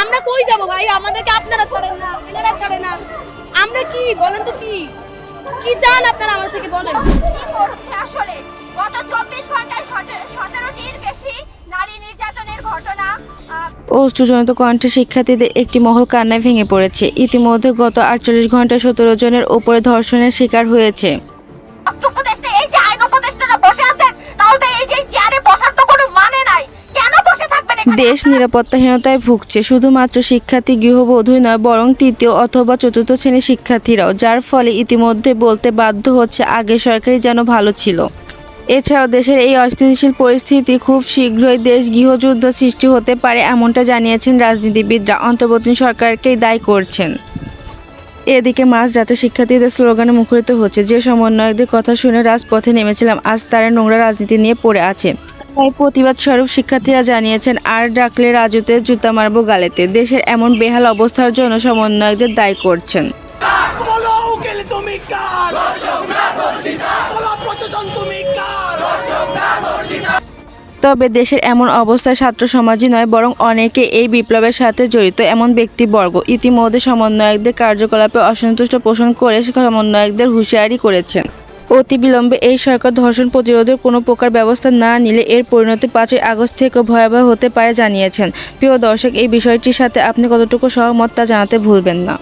আমরা কই যাব ভাই? আমাদেরকে আপনারা ছাড়েন না, এনারা ছাড়ে না। আমরা কি বলেন তো, কি চান আপনারা আমার থেকে বলেন? কি করছে আসলে? গত 24 ঘন্টায় 17টির বেশি নারী নির্যাতনের ঘটনা। অশ্রুজনিত কণ্ঠে শিক্ষার্থীদের একটি মহল কান্নায় ভেঙে পড়েছে। ইতিমধ্যে গত 48 ঘন্টায় 17 জনের ওপরে ধর্ষণের শিকার হয়েছে। উপদেষ্টা, এই যে আইন উপদেষ্টারা বসে আছেন, তাহলে এই যে চেয়ারে বসার তো কোনো মানে নাই। কেন বসে থাকবেন এখানে? দেশ নিরাপত্তাহীনতায় ভুগছে শুধুমাত্র শিক্ষার্থী গৃহবধূই নয়, বরং তৃতীয় অথবা চতুর্থ শ্রেণীর শিক্ষার্থীরাও, যার ফলে ইতিমধ্যে বলতে বাধ্য হচ্ছে আগের সরকারই যেন ভালো ছিল। এছাড়াও দেশের এই অস্থিতিশীল পরিস্থিতি খুব শীঘ্রই দেশ গৃহযুদ্ধ সৃষ্টি হতে পারে, এমনটা জানিয়েছেন রাজনীতিবিদরা। অন্তর্বর্তী সরকারকেই দায়ী করছেন। এদিকে মাঝরাতে শিক্ষার্থীদের স্লোগানে মুখরিত হচ্ছে। যে সমন্বয়কদের কথা শুনে রাজপথে নেমেছিলাম, আজ তারা নোংরা রাজনীতি নিয়ে পড়ে আছে। তাই প্রতিবাদ স্বরূপ শিক্ষার্থীরা জানিয়েছেন, আর ডাকলে রাজুতে জুতা মারবো গালেতে। দেশের এমন বেহাল অবস্থার জন্য সমন্বয়কদের দায়ী করছেন। তবে দেশের এমন অবস্থায় ছাত্র সমাজই নয়, বরং অনেকে এই বিপ্লবের সাথে জড়িত এমন ব্যক্তিবর্গ ইতিমধ্যে সমন্বয়কদের কার্যকলাপে অসন্তুষ্ট পোষণ করে সমন্বয়কদের হুঁশিয়ারি করেছেন। অতি বিলম্বে এই সরকার ধর্ষণ প্রতিরোধের কোনো প্রকার ব্যবস্থা না নিলে এর পরিণতি 5ই আগস্ট থেকেও ভয়াবহ হতে পারে জানিয়েছেন। প্রিয় দর্শক, এই বিষয়টির সাথে আপনি কতটুকু সহমত তা জানাতে ভুলবেন না।